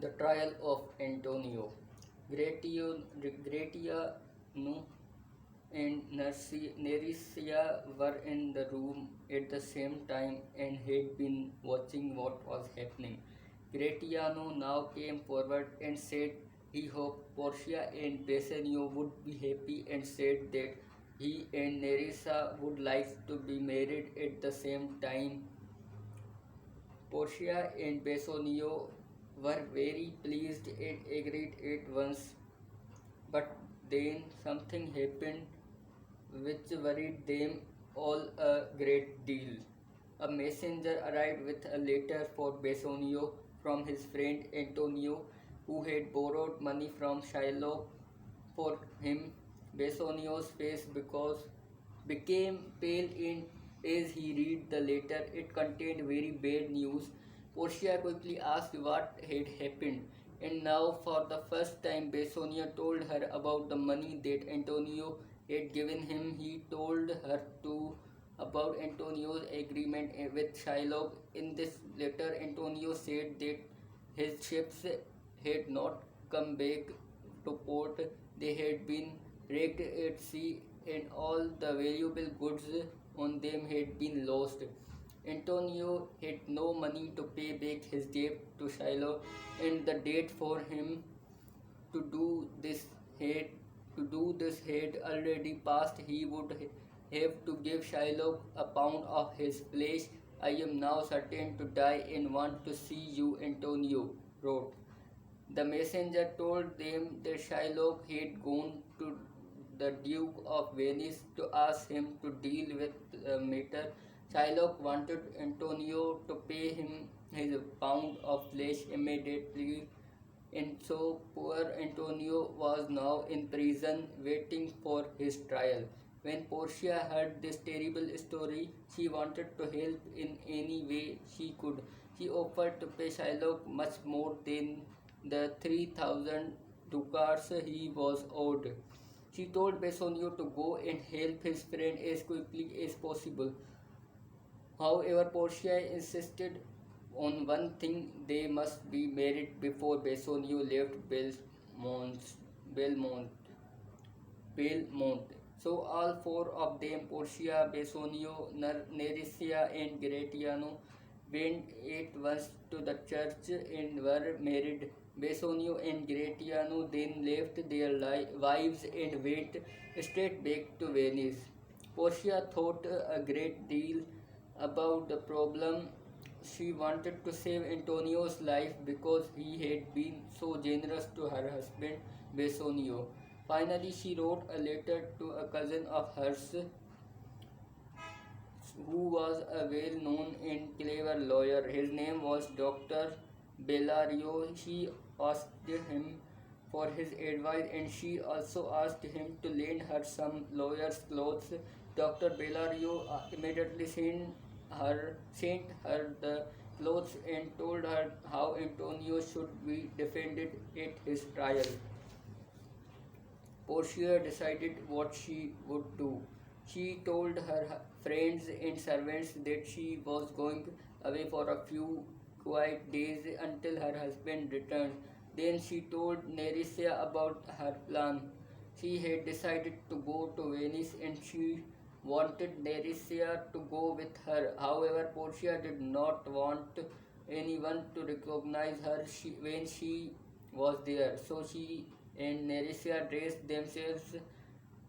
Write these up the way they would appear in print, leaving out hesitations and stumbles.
The trial of Antonio. Gratiano and Nerissa were in the room at the same time and had been watching what was happening. Gratiano now came forward and said he hoped Portia and Bassanio would be happy and said that he and Nerissa would like to be married at the same time. Portia and Bassanio were very pleased and agreed at once, but then something happened which worried them all a great deal. A messenger arrived with a letter for Bassanio from his friend Antonio, who had borrowed money from Shylock for him. Bassanio's face became pale in as he read the letter. It contained very bad news. Portia quickly asked what had happened, and now for the first time Bassanio told her about the money that Antonio had given him. He told her too about Antonio's agreement with Shylock. In this letter, Antonio said that his ships had not come back to port. They had been wrecked at sea, and all the valuable goods on them had been lost. Antonio had no money to pay back his debt to Shylock, and the date for him to do this had had already passed. He would have to give Shylock a pound of his flesh. I am now certain to die and want to see you, Antonio wrote. The messenger told them that Shylock had gone to the Duke of Venice to ask him to deal with the matter. Shylock wanted Antonio to pay him his pound of flesh immediately, and so poor Antonio was now in prison waiting for his trial. When Portia heard this terrible story, she wanted to help in any way she could. She offered to pay Shylock much more than the 3,000 ducats he was owed. She told Bassanio to go and help his friend as quickly as possible. However, Portia insisted on one thing: they must be married before Bassanio left Belmont. Belmont. So all four of them, Portia, Bassanio, Nerissa, and Gratiano, went at once to the church and were married. Bassanio and Gratiano then left their wives and went straight back to Venice. Portia thought a great deal about the problem. She wanted to save Antonio's life because he had been so generous to her husband Bassanio. Finally, she wrote a letter to a cousin of hers who was a well known and clever lawyer. His name was Dr. Bellario. She asked him for his advice, and she also asked him to lend her some lawyer's clothes. Dr. Bellario immediately sent her the clothes and told her how Antonio should be defended at his trial. Portia decided what she would do. She told her friends and servants that she was going away for a few quiet days until her husband returned. Then she told Nerissa about her plan. She had decided to go to Venice and she wanted Nerissa to go with her. However, Portia did not want anyone to recognize her when she was there. So she and Nerissa dressed themselves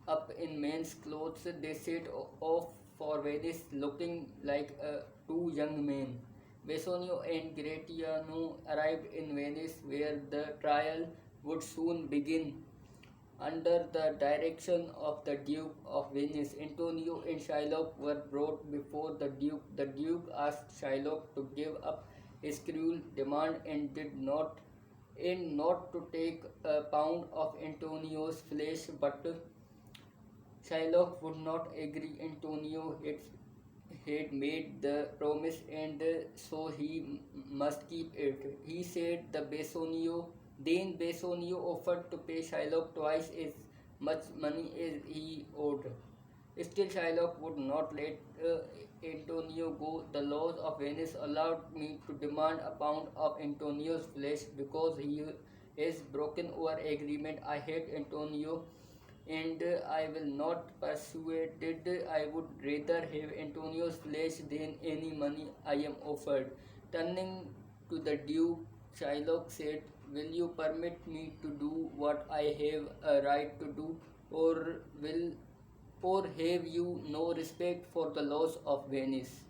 up in men's clothes. They set off for Venice looking like two young men. Bassanio and Gratiano arrived in Venice where the trial would soon begin. Under the direction of the Duke of Venice, Antonio and Shylock were brought before the Duke. The Duke asked Shylock to give up his cruel demand and not to take a pound of Antonio's flesh, but Shylock would not agree. Antonio had made the promise and so he must keep it. He said then Bassanio offered to pay Shylock twice as much money as he owed. Still Shylock would not let Antonio go. The laws of Venice allowed me to demand a pound of Antonio's flesh because he is broken our agreement. I hate Antonio and I will not persuaded. I would rather have Antonio's flesh than any money I am offered. Turning to the Duke, Shylock said, will you permit me to do what I have a right to do, or will or have you no respect for the laws of Venice?